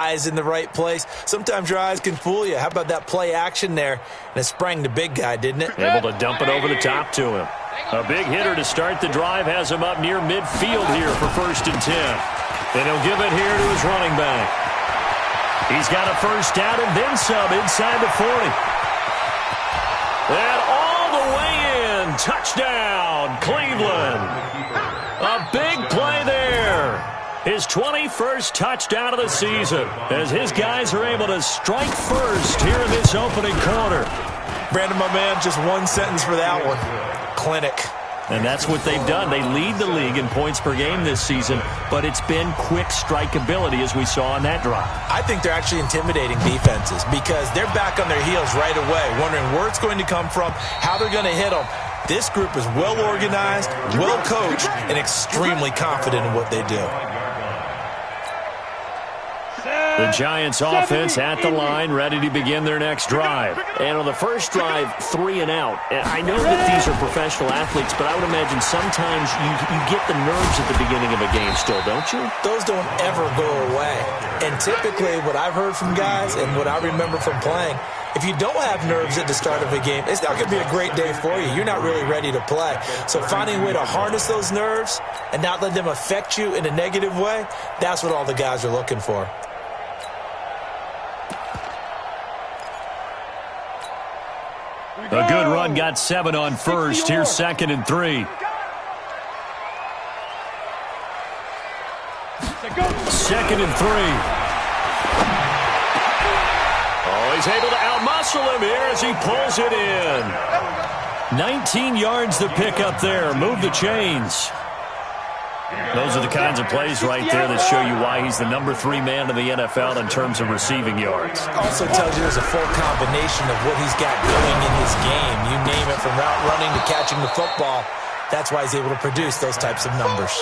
eyes in the right place. Sometimes your eyes can fool you. How about that play action there? And it sprang the big guy, didn't it? Able to dump it over the top to him. A big hitter to start the drive has him up near midfield here for 1st and 10. And he'll give it here to his running back. He's got a first down and then some inside the 40. And all the way in. Touchdown, Cleveland. A big play there. His 21st touchdown of the season as his guys are able to strike first here in this opening quarter. Brandon, my man, just one sentence for that one. Clinic. And that's what they've done. They lead the league in points per game this season, but it's been quick strikeability as we saw on that drive. I think they're actually intimidating defenses because they're back on their heels right away, wondering where it's going to come from, how they're going to hit them. This group is well organized, well coached, and extremely confident in what they do. The Giants offense at the line, ready to begin their next drive. And on the first drive, 3 and out. And I know that these are professional athletes, but I would imagine sometimes you get the nerves at the beginning of a game still, don't you? Those don't ever go away. And typically what I've heard from guys and what I remember from playing, if you don't have nerves at the start of a game, it's not going to be a great day for you. You're not really ready to play. So finding a way to harness those nerves and not let them affect you in a negative way, that's what all the guys are looking for. A good run got 7 on first. Here's 2nd and 3. 2nd and 3. Oh, he's able to outmuscle him here as he pulls it in. 19 yards to pick up there. Move the chains. Those are the kinds of plays right there that show you why he's the number 3 man in the NFL in terms of receiving yards. Also tells you there's a full combination of what he's got going in his game. You name it, from route running to catching the football. That's why he's able to produce those types of numbers.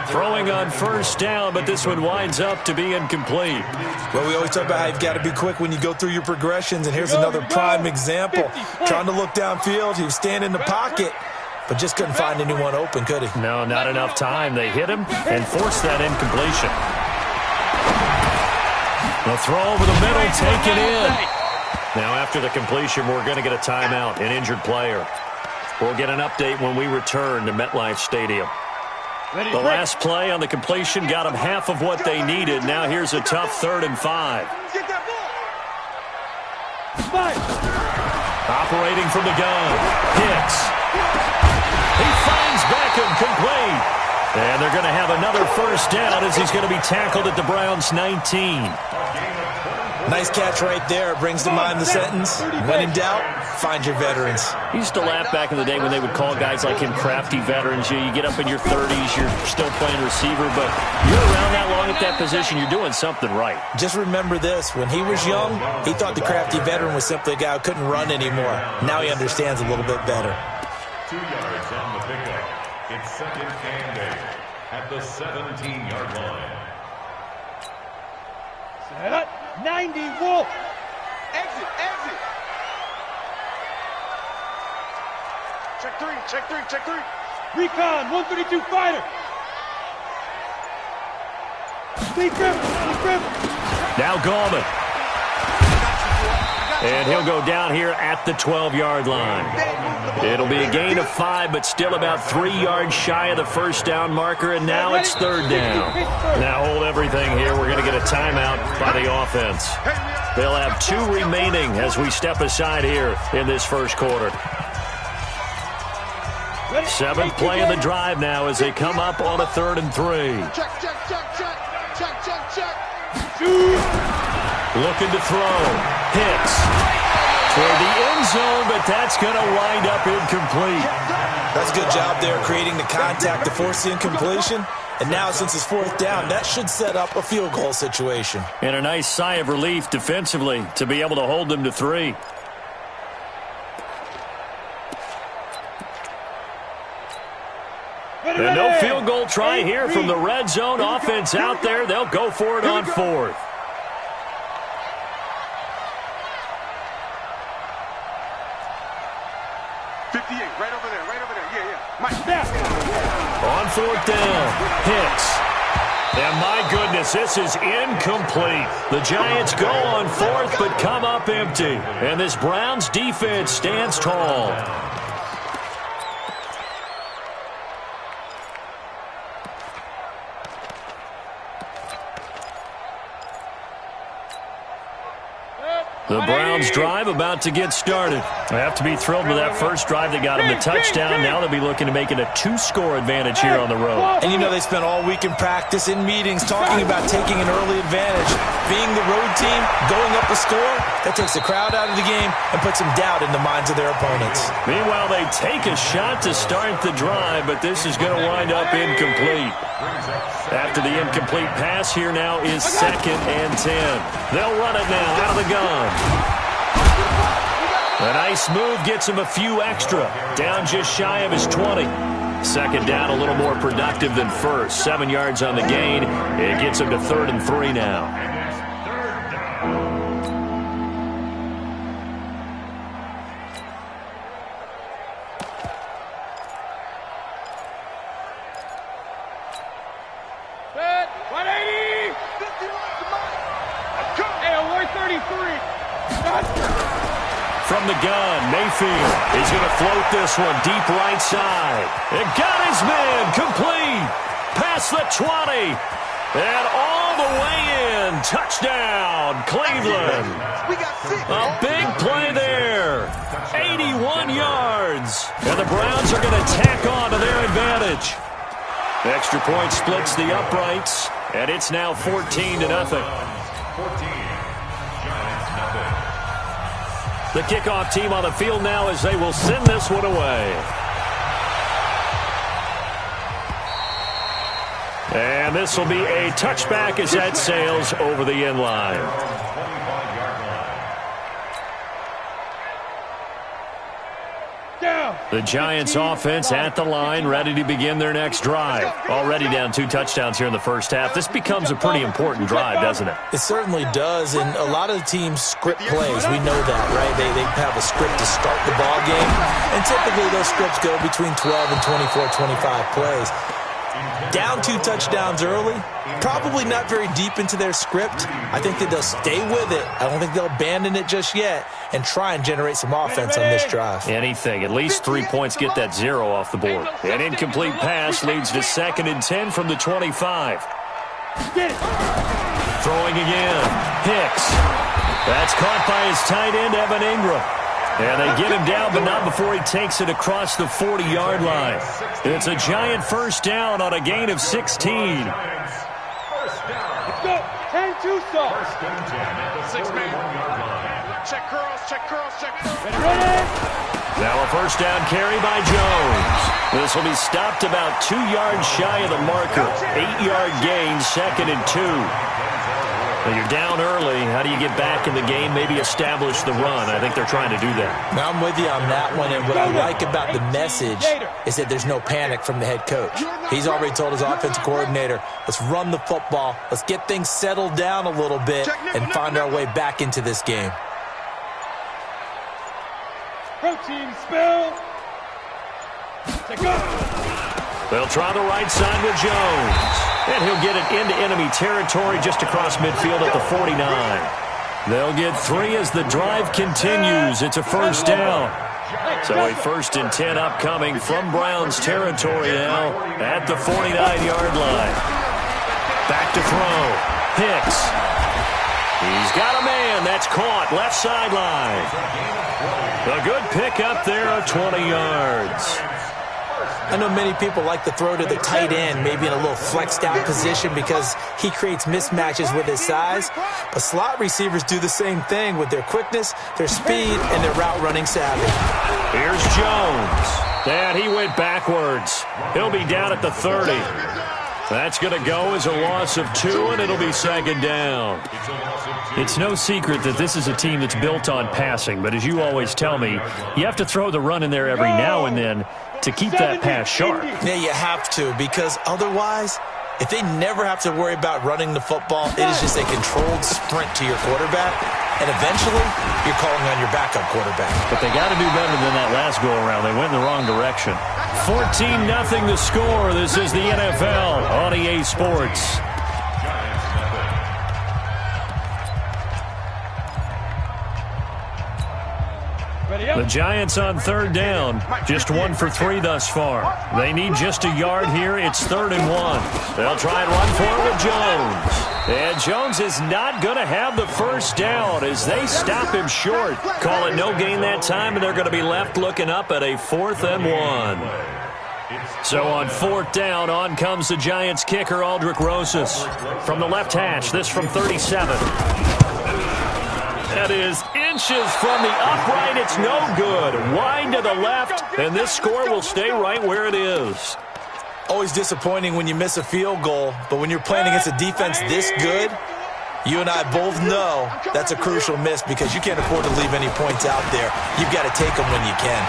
Throwing on first down, but this one winds up to be incomplete. Well, we always talk about how you've got to be quick when you go through your progressions, and here's another prime example. Trying to look downfield, he was standing in the pocket, but just couldn't find anyone open, could he? No, not enough time. They hit him and forced that incompletion. The throw over the middle, taken in. Now, after the completion, we're going to get a timeout, an injured player. We'll get an update when we return to MetLife Stadium. The last play on the completion got them half of what they needed. Now here's a tough 3rd and 5. Operating from the gun. Hits. He finds Beckham, complete. And they're going to have another first down as he's going to be tackled at the Browns' 19. Nice catch right there. Brings to mind the sentence, when in doubt, find your veterans. I used to laugh back in the day when they would call guys like him crafty veterans. You get up in your 30s, you're still playing receiver, but you're around that long at that position, you're doing something right. Just remember this. When he was young, he thought the crafty veteran was simply a guy who couldn't run anymore. Now he understands a little bit better. 2 yards on the pickup. It's 2nd and 8 at the 17-yard line. Set up. 90, Wolf. Exit, exit. Check 3, check 3, check 3. Recon, 132 fighter. Steve Griffin. Now Gallman. And he'll go down here at the 12-yard line. It'll be a gain of 5, but still about 3 yards shy of the first down marker, and now it's 3rd down. Now hold everything here. We're going to get a timeout by the offense. They'll have 2 remaining as we step aside here in this first quarter. 7th play of the drive now as they come up on a 3rd and 3. Looking to throw. Hits. Toward the end zone, but that's going to wind up incomplete. That's a good job there creating the contact to force the incompletion. And now, since it's 4th down, that should set up a field goal situation. And a nice sigh of relief defensively to be able to hold them to 3. And no field goal try here from the red zone offense out there. They'll go for it on 4th. On 4th down, Hicks. And my goodness, this is incomplete. The Giants go on fourth but come up empty. And this Browns defense stands tall. The Browns drive about to get started. They have to be thrilled with that first drive that got them the touchdown. Now they'll be looking to make it a 2-score advantage here on the road. And you know they spent all week in practice, in meetings, talking about taking an early advantage. Being the road team, going up a score, that takes the crowd out of the game and puts some doubt in the minds of their opponents. Meanwhile, they take a shot to start the drive, but this is going to wind up incomplete. After the incomplete pass, here now is 2nd and 10. They'll run it now out of the gun. A nice move gets him a few extra. Down just shy of his 20. Second down a little more productive than first. 7 yards on the gain. It gets him to 3rd and 3 now. From the gun, Mayfield is going to float this one deep right side. It got his man complete. Past the 20. And all the way in. Touchdown, Cleveland. A big play there. 81 yards. And the Browns are going to tack on to their advantage. Extra point splits the uprights. And it's now 14-0. 14. The kickoff team on the field now as they will send this one away. And this will be a touchback as that sails over the end line. The Giants offense at the line, ready to begin their next drive. Already down 2 touchdowns here in the first half. This becomes a pretty important drive, doesn't it? It certainly does, and a lot of the teams script plays. We know that, right? They have a script to start the ball game, and typically those scripts go between 12 and 24, 25 plays. Down 2 touchdowns early, probably not very deep into their script. I think that they'll stay with it. I don't think they'll abandon it just yet and try and generate some offense on this drive. Anything. At least 3 points get that 0 off the board. An incomplete pass leads to 2nd and 10 from the 25. Throwing again. Hicks. That's caught by his tight end, Evan Ingram. And they get him down, but not before he takes it across the 40-yard line. It's a Giant first down on a gain of 16. Let's go. 10-2 stop. 6-man. Check curls, check curls, check curls. Ready? Now a first down carry by Jones. This will be stopped about 2 yards shy of the marker. 8-yard gain, 2nd and 2. Well, you're down early. How do you get back in the game? Maybe establish the run. I think they're trying to do that. Now, I'm with you on that one, and what I like about the message is that there's no panic from the head coach. He's already told his offensive coordinator, let's run the football, let's get things settled down a little bit and find our way back into this game. Protein spill. They'll try the right side with Jones. And he'll get it into enemy territory just across midfield at the 49. They'll get 3 as the drive continues. It's a first down. So a 1st and 10 upcoming from Browns territory now at the 49-yard line. Back to throw. Hicks. He's got a man. That's caught. Left sideline. A good pickup there of 20 yards. I know many people like to throw to the tight end, maybe in a little flexed out position because he creates mismatches with his size. But slot receivers do the same thing with their quickness, their speed, and their route running savvy. Here's Jones. And he went backwards. He'll be down at the 30. That's going to go as a loss of 2, and it'll be 2nd down. It's no secret that this is a team that's built on passing, but as you always tell me, you have to throw the run in there every now and then to keep that pass sharp. Yeah, you have to, because otherwise, if they never have to worry about running the football, it is just a controlled sprint to your quarterback, and eventually, you're calling on your backup quarterback. But they got to do better than that last go-around. They went in the wrong direction. 14-0 the score. This is the NFL on EA Sports. The Giants on third down, just 1 for 3 thus far. They need just a yard here. It's 3rd and 1. They'll try and run for it with Jones. And Jones is not going to have the first down as they stop him short. Call it no gain that time, and they're going to be left looking up at a 4th and 1. So on 4th down, on comes the Giants kicker, Aldrich Rosas. From the left hash, this from 37. That is inches from the upright. It's no good. Wide to the left, and this score will stay right where it is. Always disappointing when you miss a field goal, but when you're playing against a defense this good, you and I both know that's a crucial miss because you can't afford to leave any points out there. You've got to take them when you can.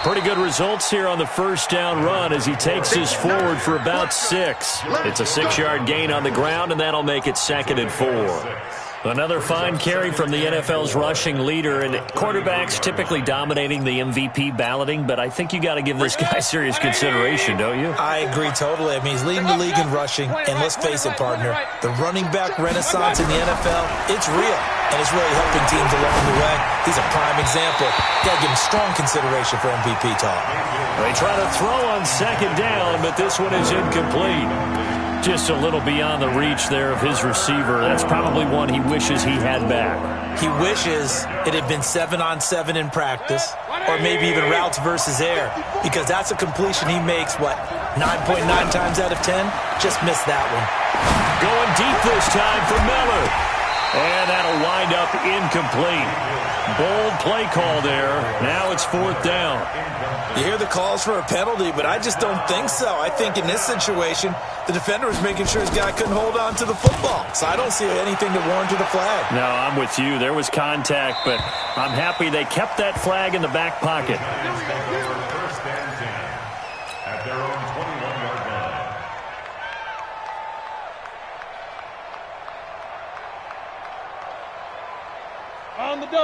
Pretty good results here on the first down run as he takes this forward for about 6. It's a 6-yard gain on the ground, and that'll make it 2nd and 4. Another fine carry from the NFL's rushing leader, and quarterbacks typically dominating the MVP balloting, but I think you got to give this guy serious consideration, don't you? I agree totally. I mean, he's leading the league in rushing, and let's face it, partner, the running back renaissance in the NFL, it's real, and it's really helping teams along the way. He's a prime example. Got to give him strong consideration for MVP talk. They try to throw on 2nd down, but this one is incomplete. Just a little beyond the reach there of his receiver. That's probably one he wishes he had back. He wishes it had been 7-on-7 in practice, or maybe even routes versus air, because that's a completion he makes, 9.9 times out of 10? Just missed that one. Going deep this time for Miller. And that'll wind up incomplete. Bold play call there. Now it's 4th down. You hear the calls for a penalty, but I just don't think so. I think in this situation, the defender was making sure his guy couldn't hold on to the football. So I don't see anything to warrant the flag. No, I'm with you. There was contact, but I'm happy they kept that flag in the back pocket. First and 10 at their own 21-yard line.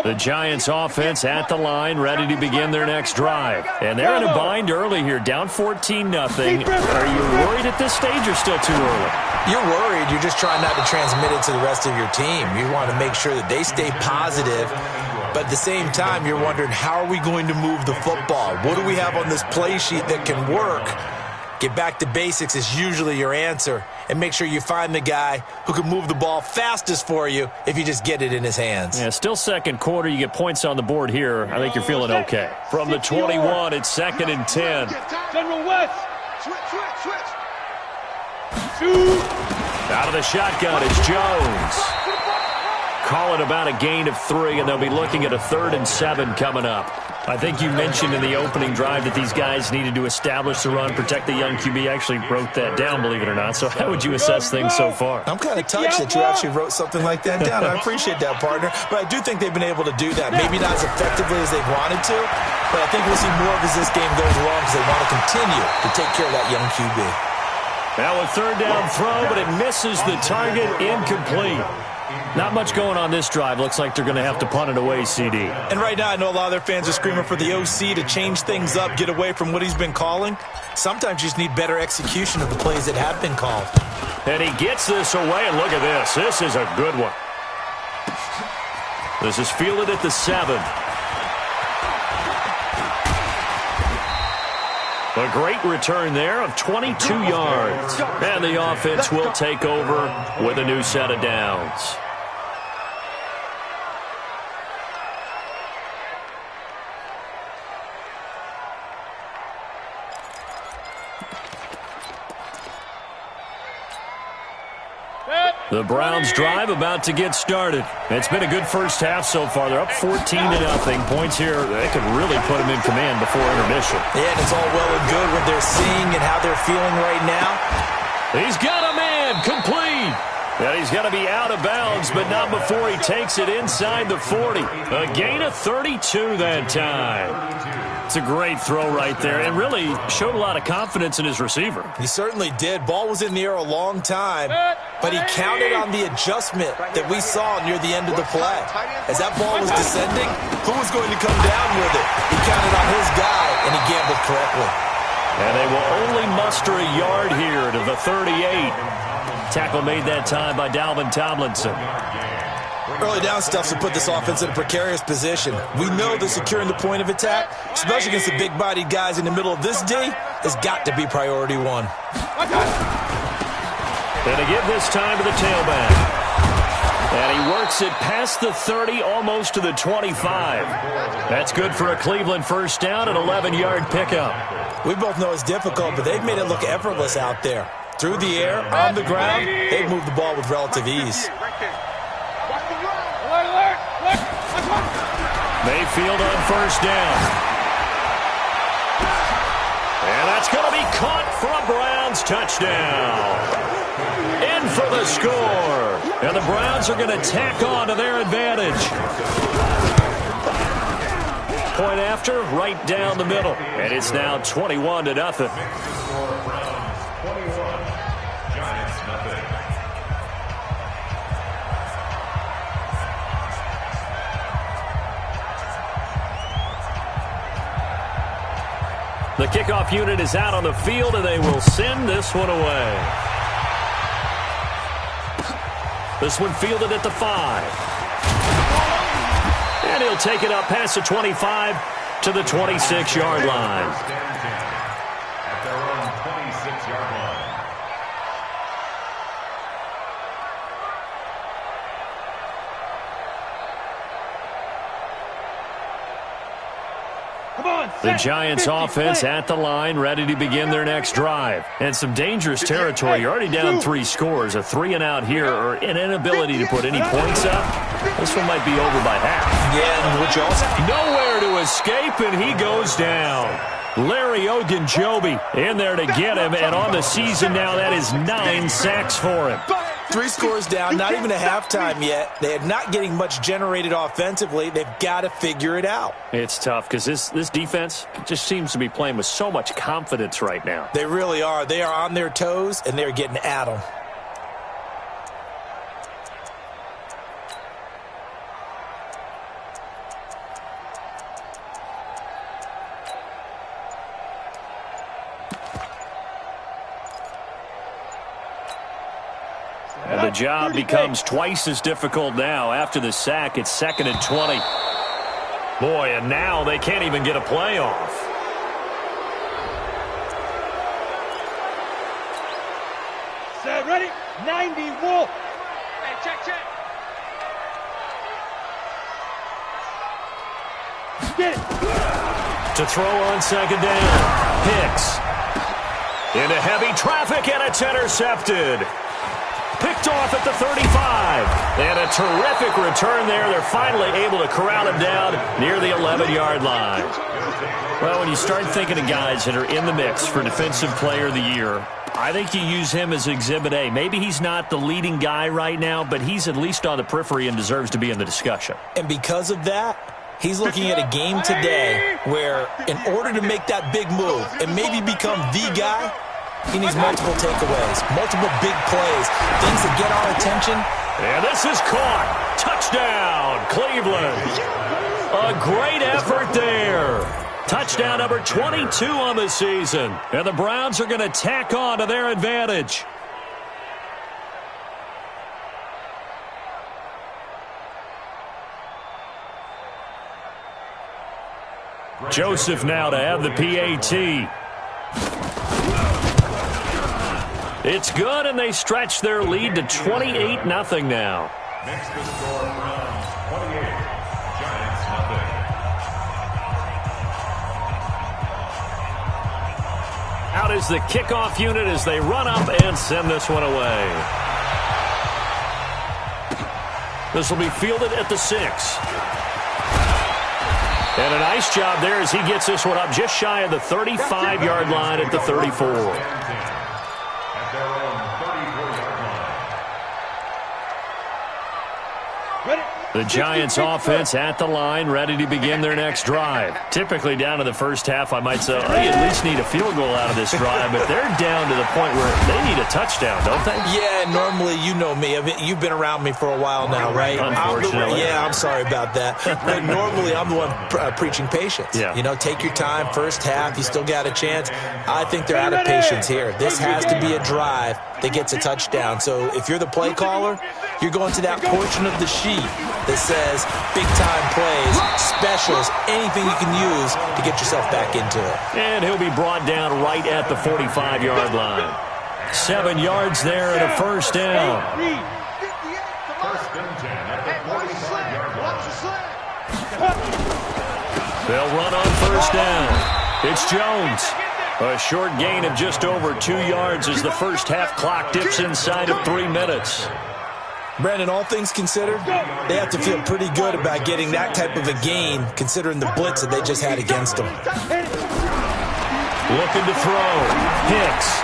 The Giants offense at the line, ready to begin their next drive. And they're in a bind early here, down 14-0. Are you worried at this stage or still too early? You're worried. You're just trying not to transmit it to the rest of your team. You want to make sure that they stay positive. But at the same time, you're wondering, how are we going to move the football? What do we have on this play sheet that can work? Get back to basics is usually your answer. And make sure you find the guy who can move the ball fastest for you if you just get it in his hands. Yeah, still 2nd quarter. You get points on the board here. I think you're feeling okay. From the 21, it's 2nd and 10. General West. Switch. Out of the shotgun, it's Jones. Call it about a gain of 3, and they'll be looking at a 3rd and 7 coming up. I think you mentioned in the opening drive that these guys needed to establish the run, protect the young QB. I actually wrote that down, believe it or not. So how would you assess things so far? I'm kind of touched that you actually wrote something like that down. I appreciate that, partner. But I do think they've been able to do that. Maybe not as effectively as they wanted to, but I think we'll see more of as this game goes along because they want to continue to take care of that young QB. Now a 3rd down throw, but it misses the target, incomplete. Not much going on this drive. Looks like they're going to have to punt it away, CD. And right now, I know a lot of their fans are screaming for the OC to change things up, get away from what he's been calling. Sometimes you just need better execution of the plays that have been called. And he gets this away, and look at this. This is a good one. This is fielded at the 7. A great return there of 22 yards. And the offense will take over with a new set of downs. The Browns drive about to get started. It's been a good first half so far. They're up 14-0. Points here, they could really put them in command before intermission. Yeah, and it's all well and good what they're seeing and how they're feeling right now. He's got a man, complete. And he's got to be out of bounds, but not before he takes it inside the 40. A gain of 32 that time. It's a great throw right there, and really showed a lot of confidence in his receiver. He certainly did. Ball was in the air a long time, but he counted on the adjustment that we saw near the end of the play. As that ball was descending, who was going to come down with it? He counted on his guy, and he gambled correctly. And they will only muster a yard here to the 38. Tackle made that time by Dalvin Tomlinson. Early down stuffs will put this offense in a precarious position. We know that securing the point of attack, especially against the big-bodied guys in the middle of this D, has got to be priority one. And to give this time to the tailback. And he works it past the 30, almost to the 25. That's good for a Cleveland first down, an 11-yard pickup. We both know it's difficult, but they've made it look effortless out there. Through the air, on the ground, they've moved the ball with relative ease. Mayfield on first down. And that's going to be caught for a Browns touchdown. In for the score. And the Browns are going to tack on to their advantage. Point after, right down the middle. And it's now 21-0. The kickoff unit is out on the field, and they will send this one away. This one fielded at the 5. And he'll take it up past the 25 to the 26-yard line. At their own 26-yard line. The Giants offense at the line, ready to begin their next drive. And some dangerous territory. You're already down 3 scores. A 3-and-out here, or an inability to put any points up. This one might be over by half. Yeah, which also... Nowhere to escape, and he goes down. Larry Ogunjobi in there to get him, and on the season now, that is 9 sacks for him. 3 scores down, not even a halftime yet. They are not getting much generated offensively. They've got to figure it out. It's tough because this defense just seems to be playing with so much confidence right now. They really are. They are on their toes, and they're getting at them. And the job becomes twice as difficult now. After the sack, it's 2nd and 20. Boy, and now they can't even get a play off. Set, ready, 90, wolf. Hey, check. Get it. To throw on 2nd down. Hicks. Into heavy traffic, and it's intercepted. Picked off at the 35. And a terrific return there. They're finally able to corral him down near the 11-yard line. Well, when you start thinking of guys that are in the mix for Defensive Player of the Year, I think you use him as Exhibit A. Maybe he's not the leading guy right now, but he's at least on the periphery and deserves to be in the discussion. And because of that, he's looking at a game today where in order to make that big move and maybe become the guy, he needs multiple takeaways, multiple big plays, things that get our attention. And this is caught. Touchdown, Cleveland. A great effort there. Touchdown number 22 on the season. And the Browns are going to tack on to their advantage. Joseph now to have the PAT. It's good, and they stretch their lead to 28-0 now. Makes the score Browns 28, Giants 0. Out is the kickoff unit as they run up and send this one away. This will be fielded at the 6. And a nice job there as he gets this one up just shy of the 35-yard line at the 34. The Giants offense at the line, ready to begin their next drive. Typically down to the first half, I might say, oh, you at least need a field goal out of this drive, but they're down to the point where they need a touchdown, don't they? Yeah, normally, you know me. I mean, you've been around me for a while now, right? Unfortunately. I'm sorry about that. But normally, I'm the one preaching patience. Yeah. You know, take your time, first half, you still got a chance. I think they're out of patience here. This has to be a drive that gets a touchdown. So if you're the play caller, you're going to that portion of the sheet that says big-time plays, specials, anything you can use to get yourself back into it. And he'll be brought down right at the 45-yard line. 7 yards there and a first down. First and 10 at the 45-yard line. They'll run on first down. It's Jones. A short gain of just over 2 yards as the first half clock dips inside of 3 minutes. Brandon, all things considered, they have to feel pretty good about getting that type of a gain considering the blitz that they just had against them. Looking to throw. Hicks.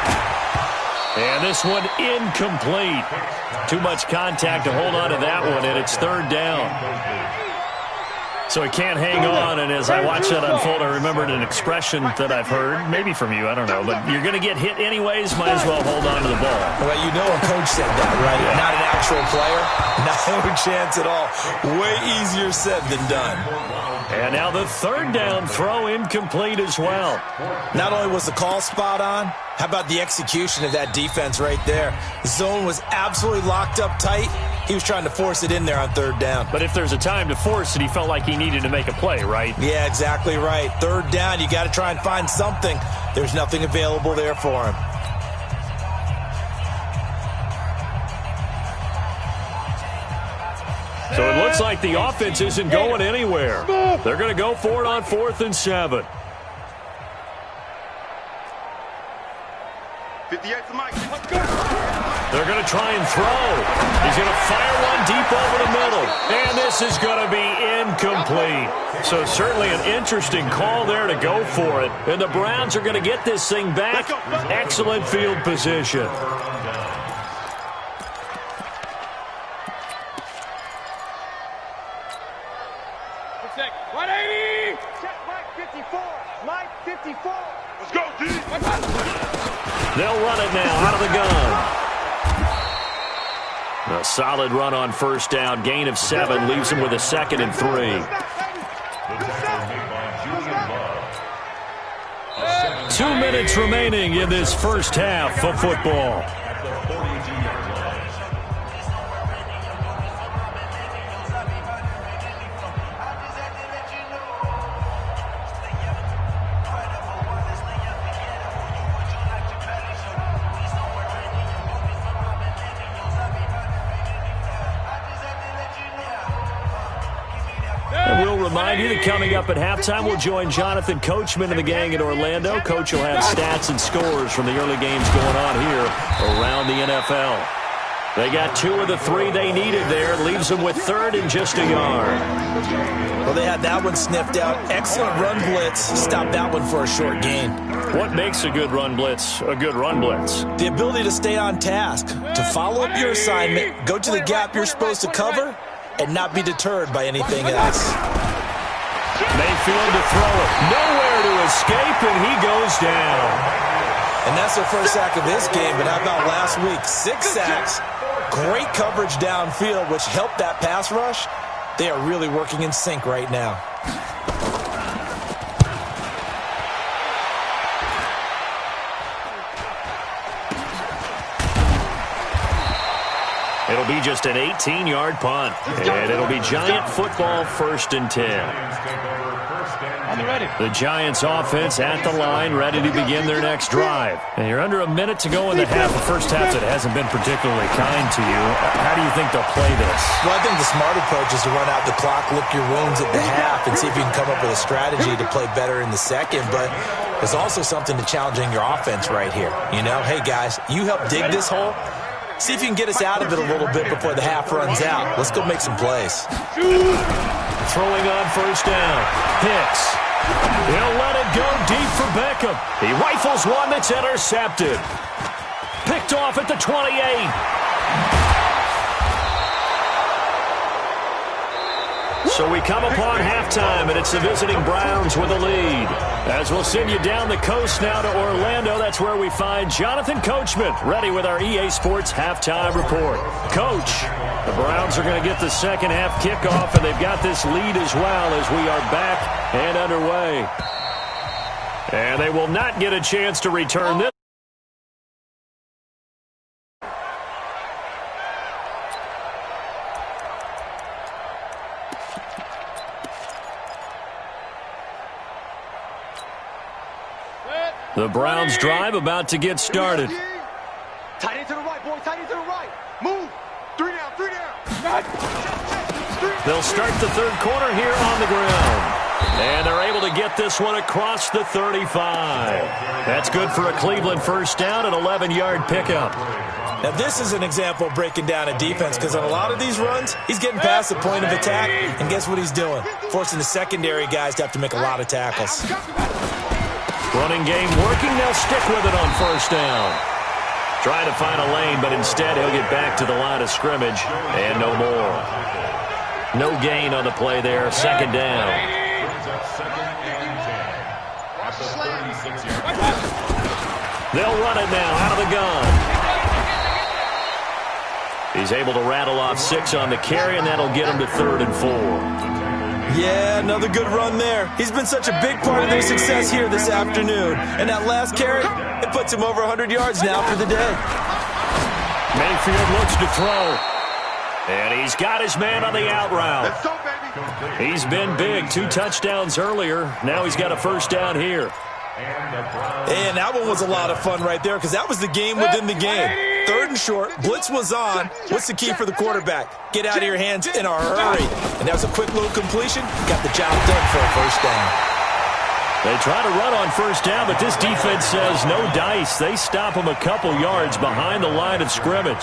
And this one incomplete. Too much contact to hold on to that one, and it's third down. So he can't hang on, and as I watch that unfold, I remembered an expression that I've heard, maybe from you, I don't know, but you're going to get hit anyways, might as well hold on to the ball. Well, you know a coach said that, right? Yeah. Not an actual player, no chance at all. Way easier said than done. And now the third down throw incomplete as well. Not only was the call spot on, how about the execution of that defense right there? The zone was absolutely locked up tight. He was trying to force it in there on third down. But if there's a time to force it, he felt like he needed to make a play, right? Yeah, exactly right. Third down, you got to try and find something. There's nothing available there for him. So it looks like the offense isn't going anywhere. They're going to go for it on 4th and 7. 58 to Mike. They're going to try and throw. He's going to fire one deep over the middle. And this is going to be incomplete. So certainly an interesting call there to go for it. And the Browns are going to get this thing back. Excellent field position. Check 180. Check Mike 54. Mike 54. Let's go, D. They'll run it now out of the gun. A solid run on first down. Gain of 7 leaves him with a 2nd and 3. 2 minutes remaining in this first half of football. Remind you that coming up at halftime, we'll join Jonathan Coachman and the gang in Orlando. Coach will have stats and scores from the early games going on here around the NFL. They got 2 of the 3 they needed there. Leaves them with 3rd and just a yard. Well, they had that one sniffed out. Excellent run blitz. Stopped that one for a short gain. What makes a good run blitz a good run blitz? The ability to stay on task, to follow up your assignment, go to the gap you're supposed to cover, and not be deterred by anything else. Mayfield to throw it. Nowhere to escape, and he goes down. And that's their first sack of this game, but how about last week? 6 sacks, great coverage downfield, which helped that pass rush. They are really working in sync right now. It'll be just an 18-yard punt, and it'll be Giant football 1st and 10. The Giants offense at the line, ready to begin their next drive. And you're under a minute to go in the half. The first half that hasn't been particularly kind to you. How do you think they'll play this? Well, I think the smart approach is to run out the clock, lick your wounds at the half, and see if you can come up with a strategy to play better in the second. But there's also something to challenging your offense right here. You know, hey, guys, you help dig this hole. See if you can get us out of it a little bit before the half runs out. Let's go make some plays. Throwing on first down. Hicks. He'll let it go deep for Beckham. He rifles one that's intercepted. Picked off at the 28. So we come upon halftime, and it's the visiting Browns with a lead. As we'll send you down the coast now to Orlando, that's where we find Jonathan Coachman, ready with our EA Sports halftime report. Coach, the Browns are going to get the second half kickoff, and they've got this lead as well as we are back and underway. And they will not get a chance to return this. The Browns drive about to get started. Tight end to the right, boy. Tight end to the right. Move. 3 down, 3 down. They'll start the third quarter here on the ground. And they're able to get this one across the 35. That's good for a Cleveland first down, an 11-yard pickup. Now, this is an example of breaking down a defense, because on a lot of these runs, he's getting past the point of attack, and guess what he's doing? Forcing the secondary guys to have to make a lot of tackles. Running game working. They'll stick with it on first down. Trying to find a lane, but instead he'll get back to the line of scrimmage, and no more. No gain on the play there, second down. They'll run it now out of the gun. He's able to rattle off 6 on the carry, and that'll get him to 3rd and 4. Yeah, another good run there. He's been such a big part of their success here this afternoon. And that last carry, it puts him over 100 yards now for the day. Mayfield looks to throw. And he's got his man on the out route. He's been big. 2 touchdowns earlier. Now he's got a first down here. And that one was a lot of fun right there, because that was the game within the game. 3rd and short, blitz was on. What's the key for the quarterback? Get out of your hands in a hurry. And that was a quick little completion. Got the job done for a first down. They try to run on first down, but this defense says no dice. They stop him a couple yards behind the line of scrimmage.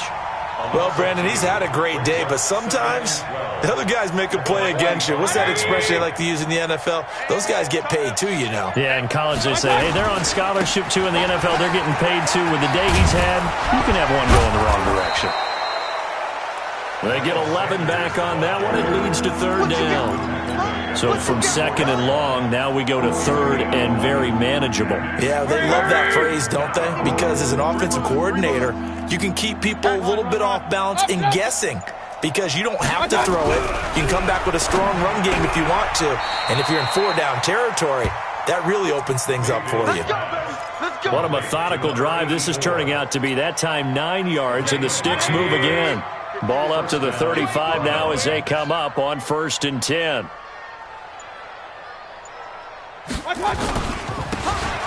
Well, Brandon, he's had a great day, but sometimes the other guys make a play against you. What's that expression they like to use in the NFL? Those guys get paid too, you know. Yeah, in college they say, hey, they're on scholarship too. In the NFL, they're getting paid too. With the day he's had, you can have one go in the wrong direction. They get 11 back on that one. It leads to 3rd down. So from 2nd and long, now we go to 3rd and very manageable. Yeah, they love that phrase, don't they? Because as an offensive coordinator, you can keep people a little bit off balance and guessing, because you don't have to throw it. You can come back with a strong run game if you want to. And if you're in 4-down territory, that really opens things up for you. What a methodical drive this is turning out to be. That time 9 yards, and the sticks move again. Ball up to the 35 now as they come up on 1st and 10.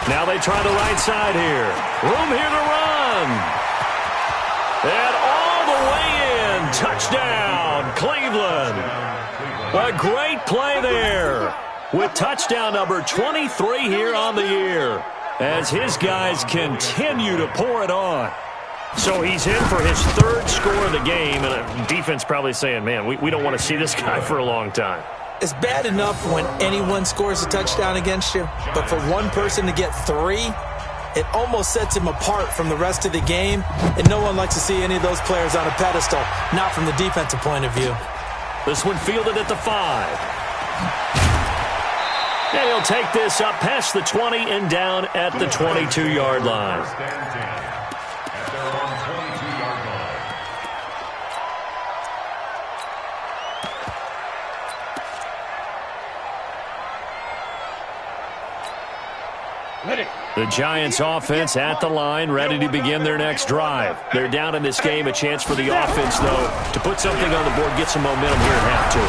Now they try the right side here. Room here to run. And all the way in. Touchdown, Cleveland. A great play there. With touchdown number 23 here on the year, as his guys continue to pour it on. So he's in for his 3rd score of the game, and the defense probably saying, man, we don't want to see this guy for a long time. It's bad enough when anyone scores a touchdown against you, but for one person to get 3, it almost sets him apart from the rest of the game, and no one likes to see any of those players on a pedestal, not from the defensive point of view. This one fielded at the 5. And he'll take this up past the 20 and down at the 22-yard line. The Giants offense at the line, ready to begin their next drive. They're down in this game. A chance for the offense, though, to put something on the board, get some momentum here at half 2.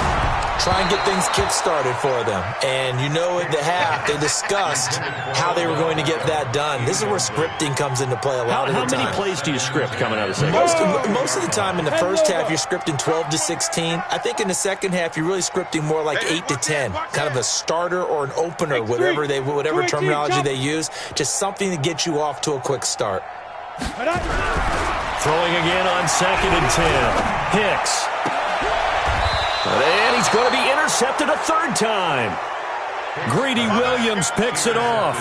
Try and get things kick-started for them. And you know at the half, they discussed how they were going to get that done. This is where scripting comes into play a lot of the time. How many plays do you script coming out of the second half? Most of the time in the first half, you're scripting 12 to 16. I think in the second half, you're really scripting more like 8 to 10. Kind of a starter or an opener, whatever terminology they use. Just something to get you off to a quick start. Throwing again on 2nd and 10. Hicks. And he's going to be intercepted a 3rd time. Greedy Williams picks it off.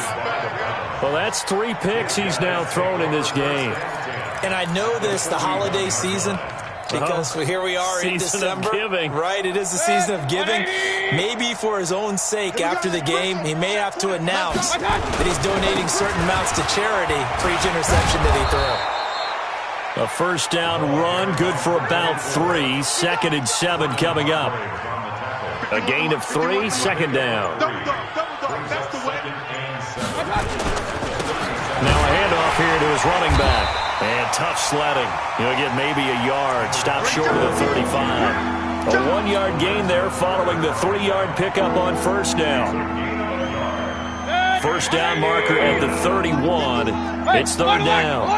Well, that's 3 picks he's now thrown in this game. And I know this, the holiday season, because here we are in December. Season of giving. Right, it is the season of giving. Maybe for his own sake, after the game, he may have to announce that he's donating certain amounts to charity for each interception that he threw. A first down run, good for about 3. 2nd and 7 coming up. A gain of 3, 2nd down. Now a handoff here to his running back. And tough sledding. He'll get maybe a yard. Stop short of the 35. A 1-yard gain there following the 3-yard pickup on first down. First down marker at the 31. It's third down.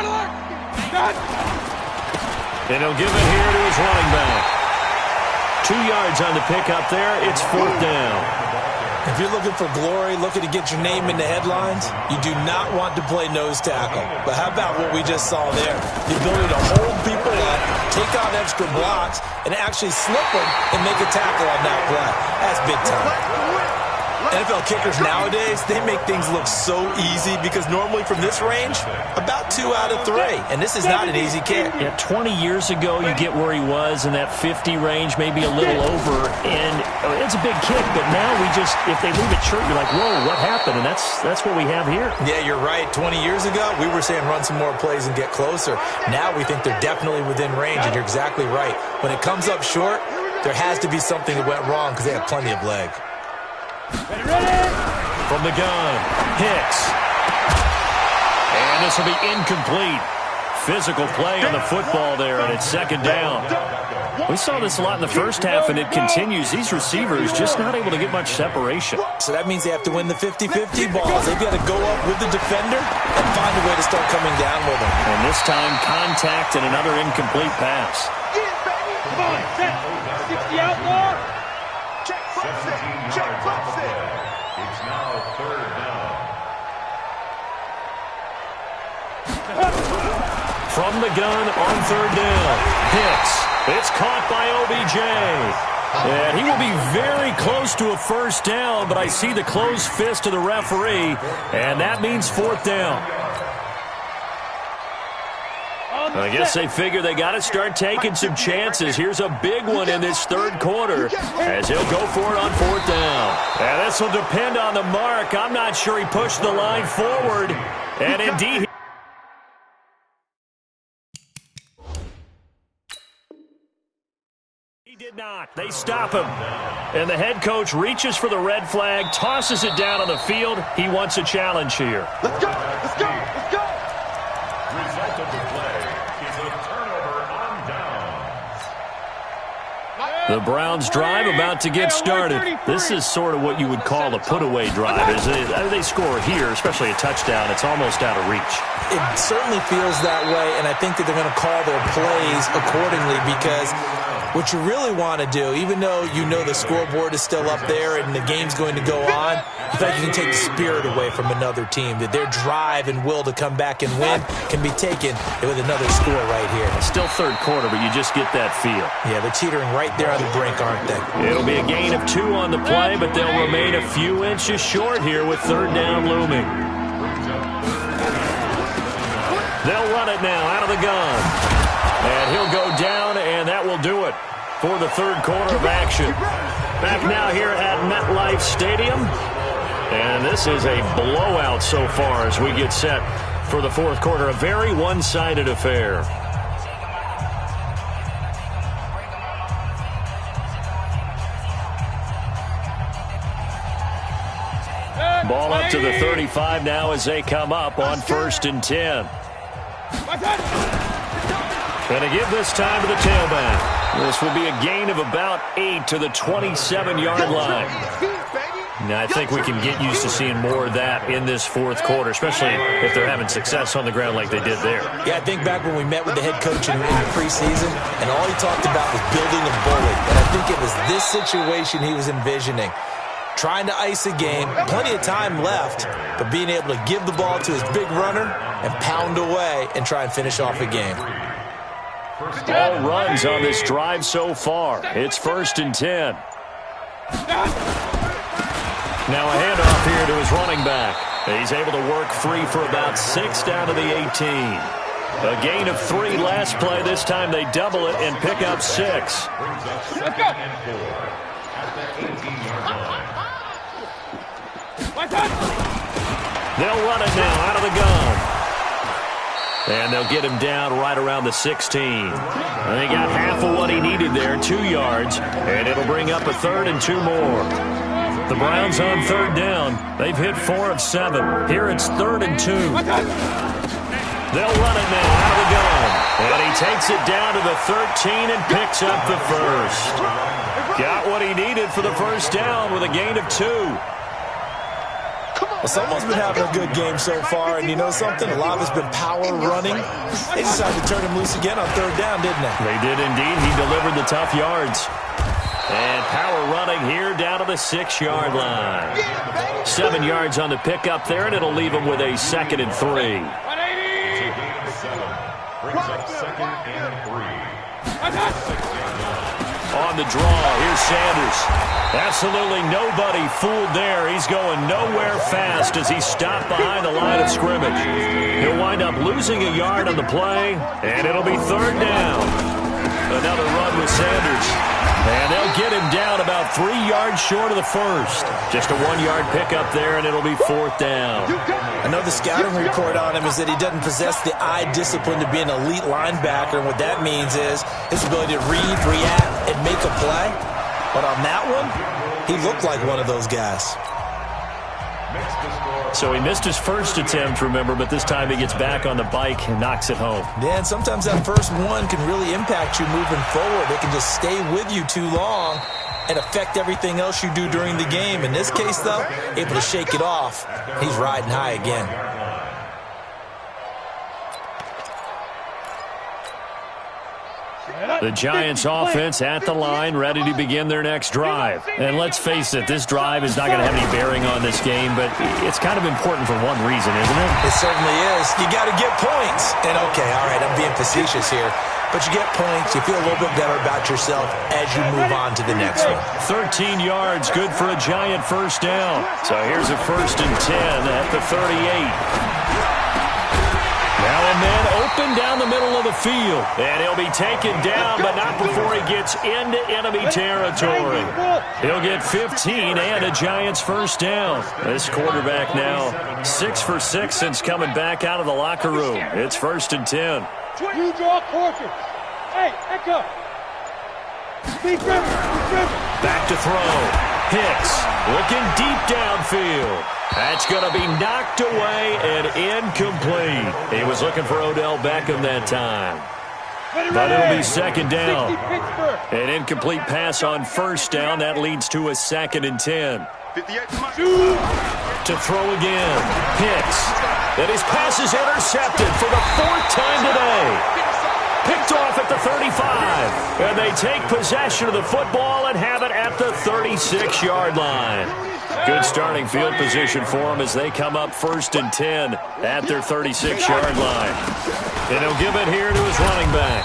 And he'll give it here to his running back. 2 yards on the pickup there. It's fourth down. If you're looking for glory, looking to get your name in the headlines, you do not want to play nose tackle. But how about what we just saw there? The ability to hold people up, take on extra blocks, and actually slip them and make a tackle on that play. That's big time. NFL kickers nowadays, they make things look so easy because normally from this range, about 2 out of 3. And this is not an easy kick. Yeah, 20 years ago, you get where he was in that 50 range, maybe a little over. And it's a big kick, but now we just, if they leave it short, you're like, whoa, what happened? And that's what we have here. Yeah, you're right. 20 years ago, we were saying run some more plays and get closer. Now we think they're definitely within range, and you're exactly right. When it comes up short, there has to be something that went wrong because they have plenty of leg. From the gun, Hicks. And this will be incomplete. Physical play on the football there, and it's second down. We saw this a lot in the first half, and it continues. These receivers just not able to get much separation. So that means they have to win the 50-50 balls. They've got to go up with the defender and find a way to start coming down with them. And this time, contact and another incomplete pass. Come on, set. 60 outlaw. Check, flips it. Check, flips it. It's now third down. From the gun on third down, Hicks. It's caught by OBJ. And he will be very close to a first down, but I see the closed fist of the referee, and that means fourth down. I guess they figure they got to start taking some chances. Here's a big one in this third quarter as he'll go for it on fourth down. And this will depend on the mark. I'm not sure he pushed the line forward. And indeed, he did not. They stop him. And the head coach reaches for the red flag, tosses it down on the field. He wants a challenge here. Let's go. Let's go. Let's go. Result of the play is a turnover on downs. The Browns drive about to get started. This is sort of what you would call a put-away drive. As they score here, especially a touchdown, it's almost out of reach. It certainly feels that way, and I think that they're going to call their plays accordingly because what you really want to do, even though you know the scoreboard is still up there and the game's going to go on, I feel like you can take the spirit away from another team, that their drive and will to come back and win can be taken with another score right here. Still third quarter, but you just get that feel. Yeah, they're teetering right there on the brink, aren't they? It'll be a gain of 2 on the play, but they'll remain a few inches short here with third down looming. They'll run it now out of the gun. And he'll go down, and that will do it for the third quarter of action. Back now here at MetLife Stadium. And this is a blowout so far as we get set for the fourth quarter. A very one-sided affair. Ball up to the 35 now as they come up on 1st and 10. Going to give this time to the tailback. This will be a gain of about 8 to the 27-yard line. Now, I think we can get used to seeing more of that in this fourth quarter, especially if they're having success on the ground like they did there. Yeah, I think back when we met with the head coach in the preseason, and all he talked about was building a bully. And I think it was this situation he was envisioning. Trying to ice a game, plenty of time left, but being able to give the ball to his big runner and pound away and try and finish off a game. All runs on this drive so far. It's 1st and 10. Now a handoff here to his running back. He's able to work free for about 6 down to the 18. A gain of 3 last play. This time they double it and pick up 6. Let's go. They'll run it now out of the gun. And they'll get him down right around the 16. And they got half of what he needed there, 2 yards. And it'll bring up a 3rd and 2 more. The Browns on 3rd down. They've hit 4 of 7. Here it's 3rd and 2. They'll run it now out of the gun. And he takes it down to the 13 and picks up the 1st. Got what he needed for the first down with a gain of 2. Come Well, someone's been having a good game so far, and you know something? A lot of it's been power running. They decided to turn him loose again on third down, didn't they? They did indeed. He delivered the tough yards. And power running here down to the 6-yard line. 7 yards on the pickup there, and it'll leave him with a 2nd and 3. 180. Brings up 2nd and 3. On the draw, here's Sanders. Absolutely nobody fooled there. He's going nowhere fast as he stopped behind the line of scrimmage. He'll wind up losing a yard on the play, and it'll be 3rd down. Another run with Sanders. And they'll get him down about 3 yards short of the first. Just a 1-yard pickup there, and it'll be 4th down. I know the scouting report on him is that he doesn't possess the eye discipline to be an elite linebacker. And what that means is his ability to read, react, and make a play. But on that one, he looked like one of those guys. So he missed his first attempt, remember, but this time he gets back on the bike and knocks it home. Yeah, and sometimes that first one can really impact you moving forward. It can just stay with you too long and affect everything else you do during the game. In this case, though, able to shake it off. He's riding high again. The Giants offense at the line, ready to begin their next drive. And let's face it, this drive is not going to have any bearing on this game, but it's kind of important for one reason, isn't it? It certainly is. You got to get points. And okay, all right, I'm being facetious here. But you get points, you feel a little bit better about yourself as you move on to the next one. 13 yards, good for a Giant first down. So here's a 1st and 10 at the 38. Now a man open down the middle of the field. And he'll be taken down, but not before he gets into enemy territory. He'll get 15 and a Giants first down. This quarterback now 6 for 6 since coming back out of the locker room. It's 1st and 10. You draw caution. Hey, echo. Back to throw. Hicks looking deep downfield. That's going to be knocked away and incomplete. He was looking for Odell Beckham that time. But it'll be 2nd down. An incomplete pass on 1st down. That leads to a 2nd and 10. To throw again. Hicks. And his pass is intercepted for the 4th time today. Picked off at the 35. And they take possession of the football and have it at the 36-yard line. Good starting field position for them as they come up 1st and 10 at their 36-yard line. And he'll give it here to his running back.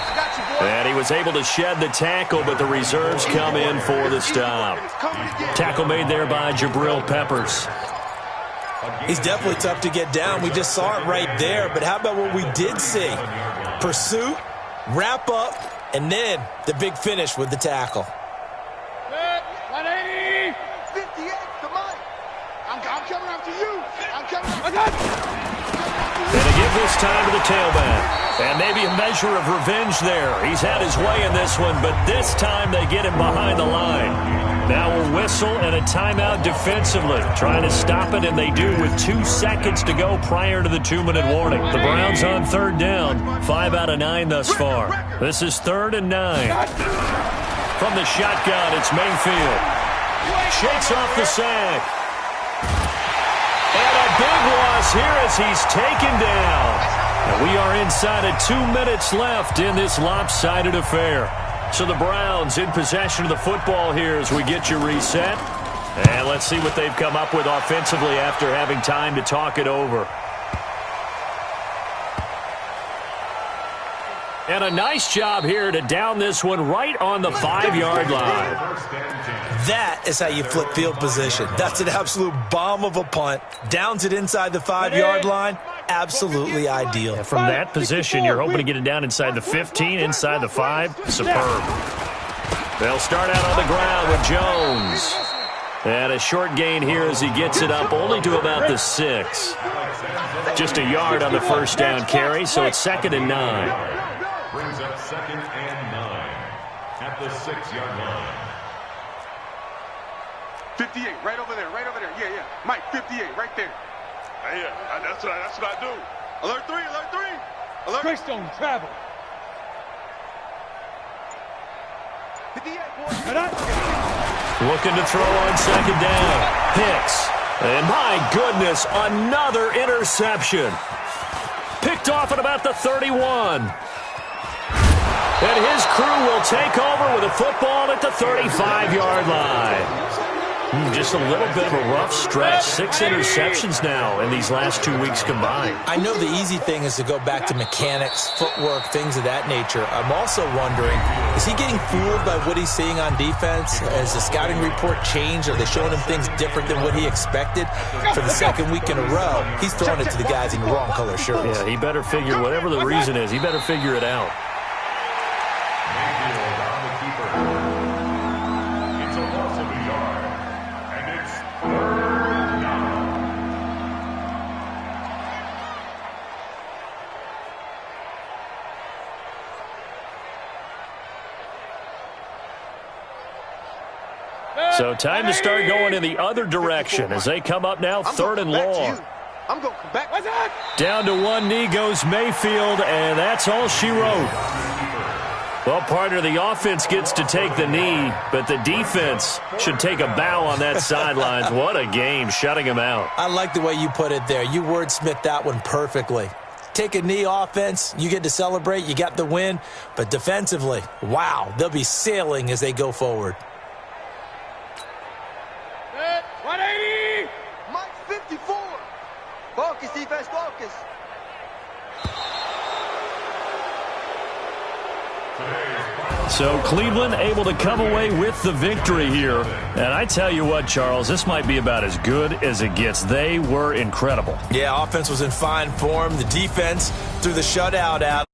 And he was able to shed the tackle, but the reserves come in for the stop. Tackle made there by Jabril Peppers. He's definitely tough to get down. We just saw it right there. But how about what we did see? Pursuit, wrap up, and then the big finish with the tackle. 180. 58, come on. I'm coming after you. I'm coming after you. And they give this time to the tailback. And maybe a measure of revenge there. He's had his way in this one, but this time they get him behind the line. Now a whistle and a timeout defensively. Trying to stop it, and they do with 2 seconds to go prior to the 2-minute warning. The Browns on 3rd down. 5 out of 9 thus far. This is 3rd and 9. From the shotgun, it's Mayfield. Shakes off the sack. And a big loss here as he's taken down. And we are inside of 2 minutes left in this lopsided affair. So the Browns in possession of the football here as we get you reset. And let's see what they've come up with offensively after having time to talk it over. And a nice job here to down this one right on the 5-yard line. That is how you flip field position. That's an absolute bomb of a punt. Downs it inside the 5-yard line. Absolutely ideal. From that position, you're hoping to get it down inside the 15, inside the 5. Superb. They'll start out on the ground with Jones. And a short gain here as he gets it up only to about the 6. Just a yard on the 1st down carry, so it's 2nd and 9. Brings up 2nd and 9 at the 6-yard line. 58, right over there. Yeah. Mike, 58, right there. Yeah, that's what I do. Alert 3. Alert. Greystone, travel. 58, boy. Looking to throw on 2nd down. Hicks And my goodness, another interception. Picked off at about the 31. And his crew will take over with a football at the 35-yard line. Just a little bit of a rough stretch. 6 interceptions now in these last 2 weeks combined. I know the easy thing is to go back to mechanics, footwork, things of that nature. I'm also wondering, is he getting fooled by what he's seeing on defense? Has the scouting report changed? Are they showing him things different than what he expected? For the second week in a row, he's throwing it to the guys in the wrong color shirts. Yeah, he better figure, whatever the reason is, he better figure it out. So time to start going in the other direction as they come up now, 3rd and long. I'm going to come back. What's that? Down to one knee goes Mayfield, and that's all she wrote. Well, partner, the offense gets to take the knee, but the defense should take a bow on that sidelines. What a game, shutting him out. I like the way you put it there. You wordsmithed that one perfectly. Take a knee offense, you get to celebrate, you got the win, but defensively, wow, they'll be sailing as they go forward. 180! Mike 54! Focus, defense, focus. So Cleveland able to come away with the victory here. And I tell you what, Charles, this might be about as good as it gets. They were incredible. Yeah, offense was in fine form. The defense threw the shutout out.